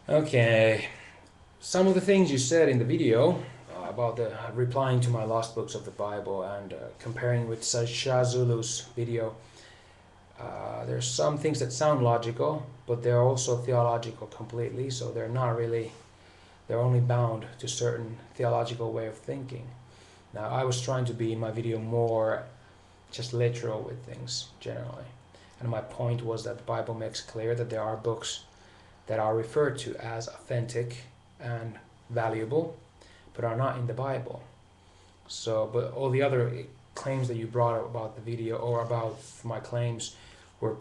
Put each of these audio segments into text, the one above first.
Okay, some of the things you said in the video about the replying to my lost books of the Bible and comparing with Shazulu's video, there's some things that sound logical, but they're also theological completely, so they're only bound to certain theological way of thinking. Now, I was trying to be in my video more just literal with things generally, and my point was that the Bible makes clear that there are books that are referred to as authentic and valuable, but are not in the Bible. So, but all the other claims that you brought up about the video or about my claims were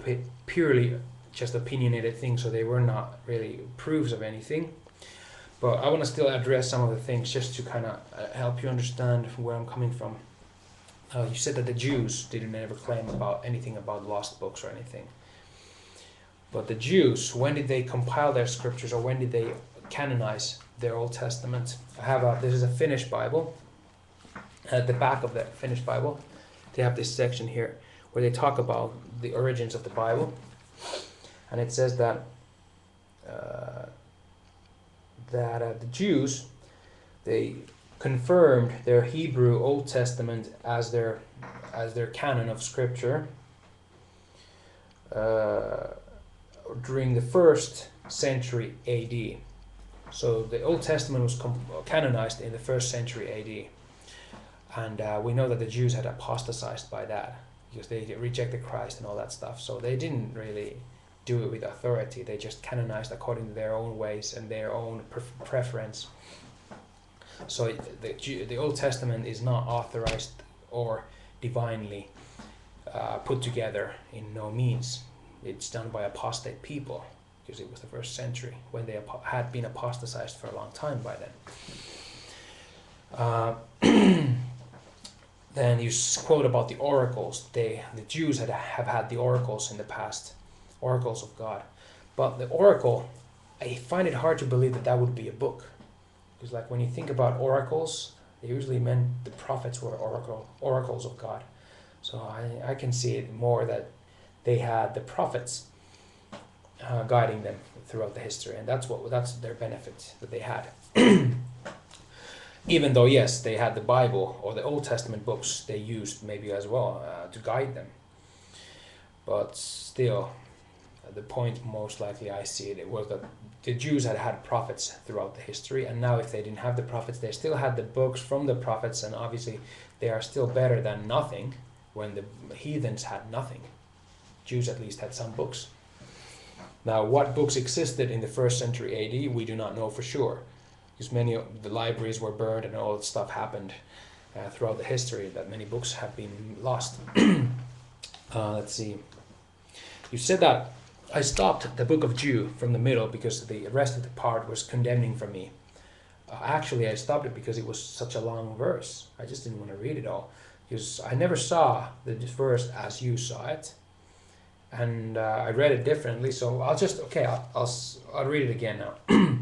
purely just opinionated things, so they were not really proofs of anything. But I want to still address some of the things just to kind of help you understand where I'm coming from. You said that the Jews didn't ever claim about anything about lost books or anything. But the Jews, when did they compile their scriptures, or when did they canonize their Old Testament? This is a Finnish Bible. At the back of that Finnish Bible, they have this section here where they talk about the origins of the Bible, and it says that the Jews, they confirmed their Hebrew Old Testament as their canon of scripture during the 1st century AD. So the Old Testament was canonized in the 1st century AD. And we know that the Jews had apostatized by that because they rejected Christ and all that stuff. So they didn't really do it with authority. They just canonized according to their own ways and their own preference. So the Old Testament is not authorized or divinely put together in no means. It's done by apostate people because it was the 1st century when they had been apostatized for a long time by then. Then you quote about the oracles. The Jews have had the oracles in the past, oracles of God. But the oracle, I find it hard to believe that that would be a book. Because like when you think about oracles, they usually meant the prophets were oracles of God. So I can see it more that they had the prophets guiding them throughout the history, and that's their benefit that they had. Even though yes, they had the Bible or the Old Testament books they used maybe as well to guide them, but still, the point most likely I see it was that the Jews had prophets throughout the history, and now if they didn't have the prophets, they still had the books from the prophets, and obviously they are still better than nothing when the heathens had nothing. Jews at least had some books. Now, what books existed in the 1st century AD, we do not know for sure, because many of the libraries were burned and all that stuff happened throughout the history that many books have been lost. Let's see. You said that I stopped the book of Jude from the middle because the rest of the part was condemning for me. Actually, I stopped it because it was such a long verse. I just didn't want to read it all, because I never saw the verse as you saw it. And I read it differently, so I'll read it again now.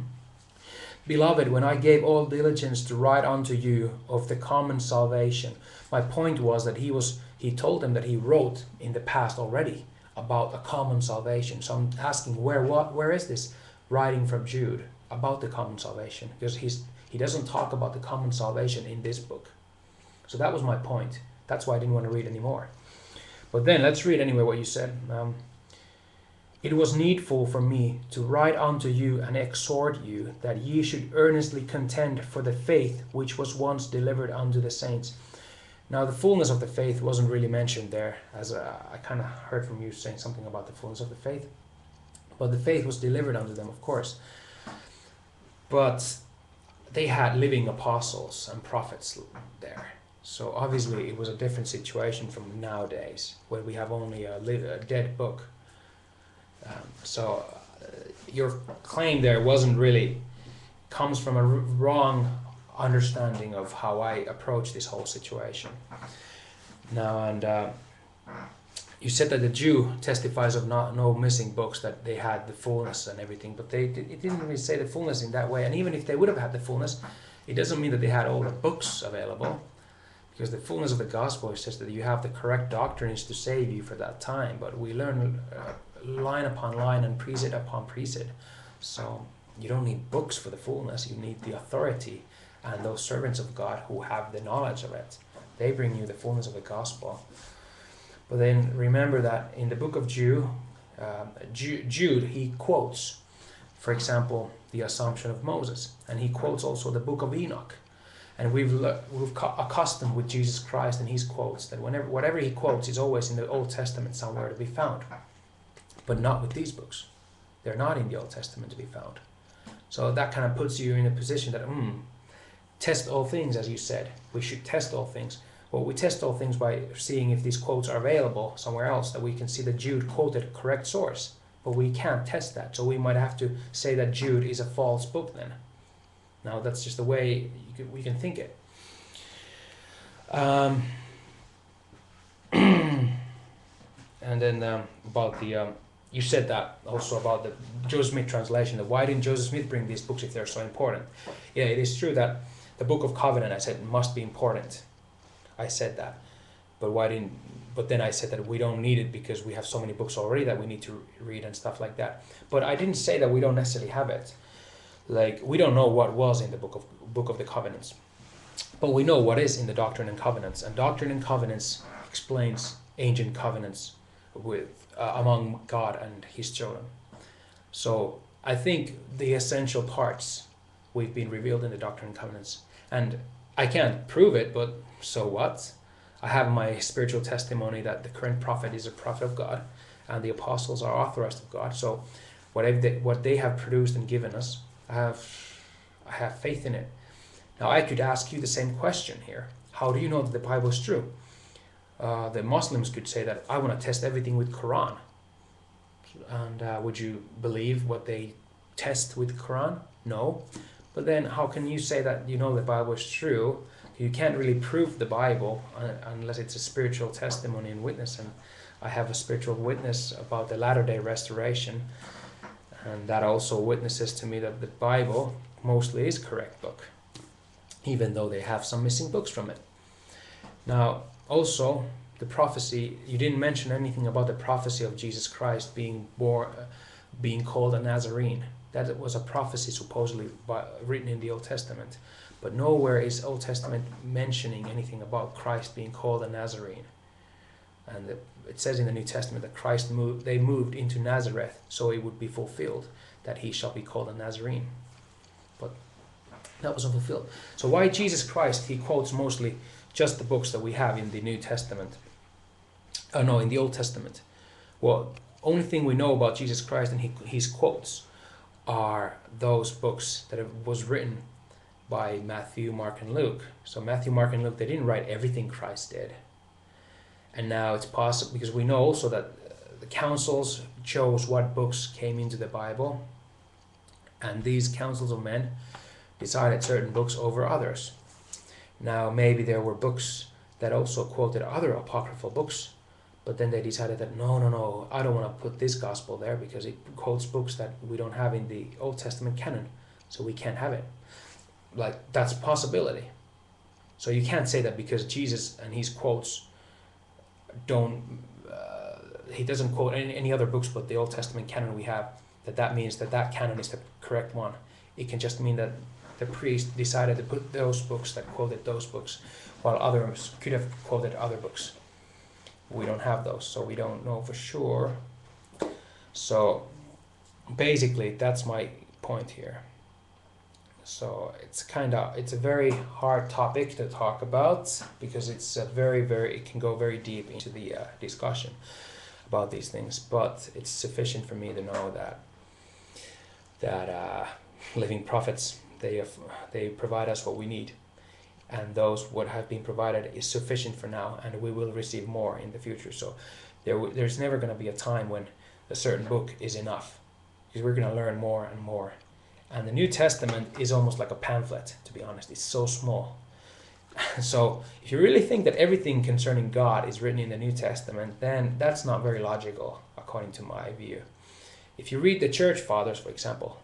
Beloved, when I gave all diligence to write unto you of the common salvation, my point was that he told them that he wrote in the past already about a common salvation. So I'm asking where is this writing from Jude about the common salvation? Because he doesn't talk about the common salvation in this book. So that was my point. That's why I didn't want to read anymore. But then let's read anyway what you said. It was needful for me to write unto you and exhort you that ye should earnestly contend for the faith which was once delivered unto the saints. Now the fullness of the faith wasn't really mentioned there, as I kind of heard from you saying something about the fullness of the faith. But the faith was delivered unto them, of course. But they had living apostles and prophets there. So obviously it was a different situation from nowadays, where we have only a dead book. So your claim there comes from a wrong understanding of how I approach this whole situation. Now, and you said that the Jew testifies of no missing books, that they had the fullness and everything, but it didn't really say the fullness in that way. And even if they would have had the fullness, it doesn't mean that they had all the books available. Because the fullness of the gospel is just that you have the correct doctrines to save you for that time. But we learn line upon line and precept upon precept. So you don't need books for the fullness. You need the authority and those servants of God who have the knowledge of it. They bring you the fullness of the gospel. But then remember that in the book of Jude, he quotes, for example, the Assumption of Moses, and he quotes also the book of Enoch. And we've accustomed with Jesus Christ and his quotes that whatever he quotes is always in the Old Testament somewhere to be found, but not with these books. They're not in the Old Testament to be found. So that kind of puts you in a position that test all things, as you said. We should test all things. Well, we test all things by seeing if these quotes are available somewhere else, that we can see that Jude quoted a correct source, but we can't test that. So we might have to say that Jude is a false book then. Now that's just the way we can think it. And then about the, you said that also about the Joseph Smith translation, that why didn't Joseph Smith bring these books if they're so important? Yeah, it is true that the Book of Covenant, I said, must be important. I said that. But then I said that we don't need it because we have so many books already that we need to read and stuff like that. But I didn't say that we don't necessarily have it. Like, we don't know what was in the book of the Covenants, but we know what is in the Doctrine and Covenants. And Doctrine and Covenants explains ancient covenants with among God and His children. So I think the essential parts we've been revealed in the Doctrine and Covenants, and I can't prove it, but so what? I have my spiritual testimony that the current prophet is a prophet of God, and the apostles are authorized of God. So what they have produced and given us, I have faith in it. Now I could ask you the same question here. How do you know that the Bible is true? The Muslims could say that I want to test everything with Quran. And would you believe what they test with Quran? No. But then how can you say that you know the Bible is true? You can't really prove the Bible unless it's a spiritual testimony and witness. And I have a spiritual witness about the latter-day restoration. And that also witnesses to me that the Bible mostly is a correct book, even though they have some missing books from it. Now, also, the prophecy, you didn't mention anything about the prophecy of Jesus Christ being called a Nazarene. That was a prophecy supposedly written in the Old Testament. But nowhere is Old Testament mentioning anything about Christ being called a Nazarene. And it says in the New Testament that they moved into Nazareth, so it would be fulfilled that he shall be called a Nazarene. But that wasn't fulfilled. So why Jesus Christ, he quotes mostly just the books that we have in the New Testament. In the Old Testament. Well, only thing we know about Jesus Christ and his quotes are those books that was written by Matthew, Mark, and Luke. So Matthew, Mark, and Luke, they didn't write everything Christ did. And now it's possible, because we know also that the councils chose what books came into the Bible, and these councils of men decided certain books over others. Now maybe there were books that also quoted other apocryphal books, but then they decided that no, I don't want to put this gospel there because it quotes books that we don't have in the Old Testament canon, so we can't have it. Like, that's a possibility. So you can't say that because Jesus and his quotes he doesn't quote any other books but the Old Testament canon we have, that means that canon is the correct one. It can just mean that the priest decided to put those books that quoted those books, while others could have quoted other books. We don't have those, so we don't know for sure. So basically that's my point here. So it's a very hard topic to talk about, because it's it can go very deep into the discussion about these things. But it's sufficient for me to know that living prophets, they provide us what we need, and those what have been provided is sufficient for now, and we will receive more in the future. So there's never going to be a time when a certain book is enough, because we're going to learn more and more. And the New Testament is almost like a pamphlet, to be honest. It's so small. So if you really think that everything concerning God is written in the New Testament, then that's not very logical, according to my view. If you read the church fathers, for example,